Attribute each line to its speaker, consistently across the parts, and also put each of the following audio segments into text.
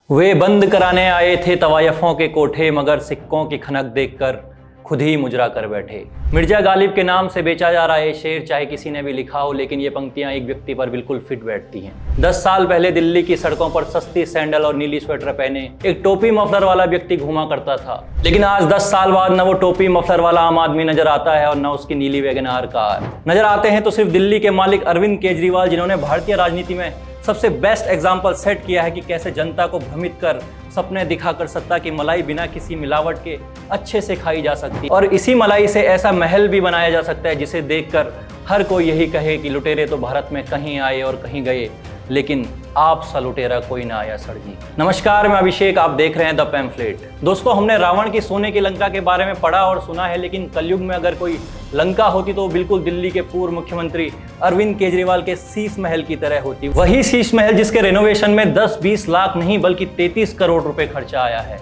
Speaker 1: वे बंद कराने आए थे तवायफों के कोठे, मगर सिक्कों की खनक देखकर खुद ही मुजरा कर बैठे। मिर्जा गालिब के नाम से बेचा जा रहा है शेर, चाहे किसी ने भी लिखा हो, लेकिन ये पंक्तियां एक व्यक्ति पर बिल्कुल फिट बैठती हैं। 10 साल पहले दिल्ली की सड़कों पर सस्ती सैंडल और नीली स्वेटर पहने एक टोपी मफलर वाला व्यक्ति घूमा करता था, लेकिन आज 10 साल बाद न वो टोपी मफलर वाला आम आदमी नजर आता है और न उसकी नीली वैगनआर कार। नजर आते हैं तो सिर्फ दिल्ली के मालिक अरविंद केजरीवाल, जिन्होंने भारतीय राजनीति में सबसे बेस्ट एग्जाम्पल सेट किया है कि कैसे जनता को भ्रमित कर, सपने दिखाकर सत्ता की मलाई बिना किसी मिलावट के अच्छे से खाई जा सकती है। और इसी मलाई से ऐसा महल भी बनाया जा सकता है जिसे देखकर हर कोई यही कहे कि लुटेरे तो भारत में कहीं आए और कहीं गए, लेकिन आप सा लुटेरा कोई ना आया सर जी। नमस्कार, मैं अभिषेक, आप देख रहे हैं द पैम्फलेट। दोस्तों, हमने रावण की सोने की लंका के बारे में पढ़ा और सुना है, लेकिन कलयुग में अगर कोई लंका होती तो बिल्कुल दिल्ली के पूर्व मुख्यमंत्री अरविंद केजरीवाल के शीश महल की तरह होती। वही शीश महल जिसके रेनोवेशन में 10-20 लाख नहीं बल्कि 33 करोड़ रुपए खर्चा आया है।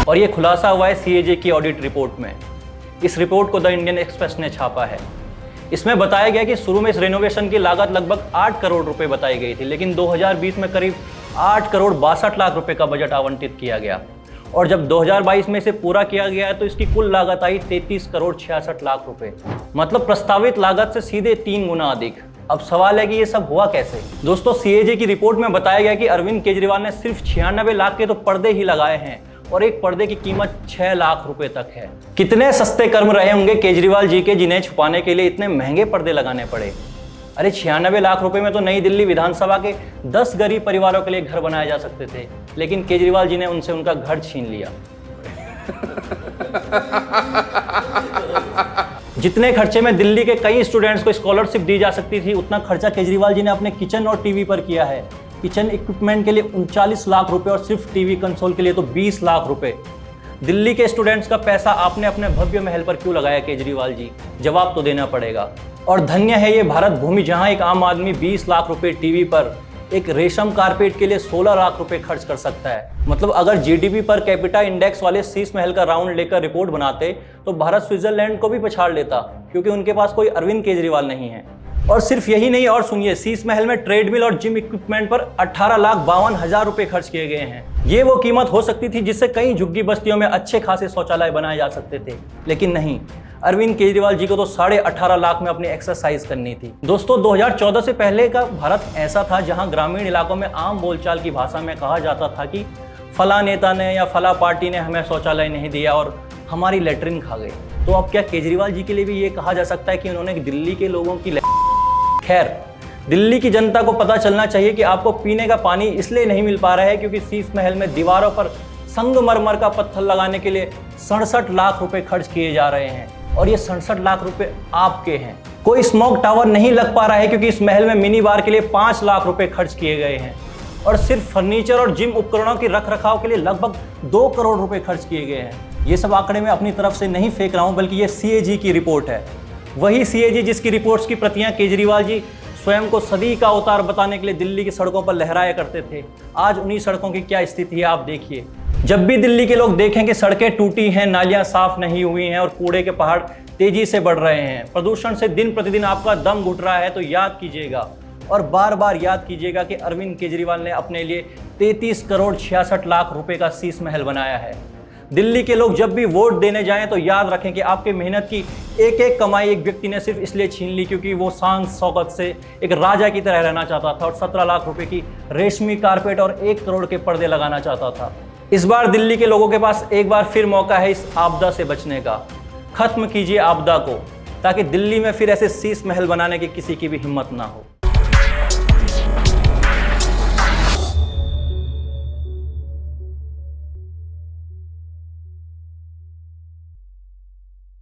Speaker 1: और ये खुलासा हुआ है सीएजी की ऑडिट रिपोर्ट में। इस रिपोर्ट को द इंडियन एक्सप्रेस ने छापा है। इसमें बताया गया कि शुरू में इस रेनोवेशन की लागत लगभग 8 करोड़ रुपए बताई गई थी, लेकिन 2020 में करीब 8 करोड़ 62 लाख रुपए का बजट आवंटित किया गया और जब 2022 में इसे पूरा किया गया तो इसकी कुल लागत आई 33 करोड़ 66 लाख रुपए, मतलब प्रस्तावित लागत से सीधे 3 गुना अधिक। अब सवाल है कि ये सब हुआ कैसे। दोस्तों, सीएजी की रिपोर्ट में बताया गया कि अरविंद केजरीवाल ने सिर्फ 96 लाख के तो पर्दे ही लगाए हैं और एक पर्दे की कीमत 6 लाख रुपए तक है। कितने सस्ते कर्म रहे होंगे केजरीवाल जी के, जिन्हें छुपाने के लिए इतने महंगे पर्दे लगाने पड़े। अरे 96 लाख रुपए में तो नई दिल्ली विधानसभा के 10 गरीब परिवारों के लिए घर बनाए जा सकते थे, लेकिन केजरीवाल जी ने उनसे उनका घर छीन लिया। जितने खर्चे में दिल्ली के कई स्टूडेंट्स को स्कॉलरशिप दी जा सकती थी, उतना खर्चा केजरीवाल जी ने अपने किचन और टीवी पर किया है। किचन इक्विपमेंट के लिए 39 लाख रुपए और सिर्फ टीवी कंसोल के लिए तो 20 लाख रुपए। दिल्ली के स्टूडेंट्स का पैसा आपने अपने भव्य महल पर क्यों लगाया केजरीवाल जी? जवाब तो देना पड़ेगा। और धन्य है ये भारत भूमि, जहां एक आम आदमी 20 लाख रुपए टीवी पर, एक रेशम कारपेट के लिए 16 लाख रुपए खर्च कर सकता है। मतलब अगर जीडीपी पर कैपिटा इंडेक्स वाले शीश महल का राउंड लेकर रिपोर्ट बनाते तो भारत स्विट्जरलैंड को भी पछाड़ लेता, क्योंकि उनके पास कोई अरविंद केजरीवाल नहीं है। और सिर्फ यही नहीं, और सुनिए, शीश महल में ट्रेडमिल और जिम इक्विपमेंट पर 18,52,000 रुपए खर्च किए गए हैं। ये वो कीमत हो सकती थी जिससे कई झुग्गी बस्तियों में अच्छे खासे शौचालय बनाए जा सकते थे, लेकिन नहीं, अरविंद केजरीवाल जी को तो 18.5 लाख में अपनी एक्सरसाइज करनी थी। दोस्तों, 2014 से पहले का भारत ऐसा था जहां ग्रामीण इलाकों में आम बोलचाल की भाषा में कहा जाता था कि फला नेता ने या फला पार्टी ने हमें शौचालय नहीं दिया और हमारी लेटरिन खा गए। तो अब क्या केजरीवाल जी के लिए भी ये कहा जा सकता है कि उन्होंने दिल्ली के लोगों की खैर, दिल्ली की जनता को पता चलना चाहिए कि आपको पीने का पानी इसलिए नहीं मिल पा रहा है क्योंकि शीश महल में दीवारों पर संगमरमर का पत्थर लगाने के लिए 67 लाख रुपए खर्च किए जा रहे हैं और ये 67 लाख रुपए आपके हैं। कोई स्मोक टावर नहीं लग पा रहा है क्योंकि इस महल में मिनी बार के लिए 5 लाख रुपए खर्च किए गए हैं और सिर्फ फर्नीचर और जिम उपकरणों की रख रखाव के लिए लगभग 2 करोड़ रुपए खर्च किए गए हैं। ये सब आंकड़े मैं अपनी तरफ से नहीं फेंक रहा हूं, बल्कि ये सीएजी की रिपोर्ट है। वही सीएजी जिसकी रिपोर्ट्स की प्रतियां केजरीवाल जी स्वयं को सदी का अवतार बताने के लिए दिल्ली की सड़कों पर लहराया करते थे। आज उन्हीं सड़कों की क्या स्थिति है आप देखिए। जब भी दिल्ली के लोग देखें कि सड़कें टूटी हैं, नालियां साफ नहीं हुई हैं और कूड़े के पहाड़ तेजी से बढ़ रहे हैं, प्रदूषण से दिन प्रतिदिन आपका दम घुट रहा है, तो याद कीजिएगा और बार बार याद कीजिएगा कि अरविंद केजरीवाल ने अपने लिए 33 करोड़ 66 लाख रुपए का शीश महल बनाया है। दिल्ली के लोग जब भी वोट देने जाएं तो याद रखें कि आपके मेहनत की एक एक कमाई एक व्यक्ति ने सिर्फ इसलिए छीन ली क्योंकि वो शान शौकत से एक राजा की तरह रहना चाहता था और 17 लाख रुपए की रेशमी कारपेट और 1 करोड़ के पर्दे लगाना चाहता था। इस बार दिल्ली के लोगों के पास एक बार फिर मौका है इस आपदा से बचने का। खत्म कीजिए आपदा को, ताकि दिल्ली में फिर ऐसे शीश महल बनाने की किसी की भी हिम्मत ना हो।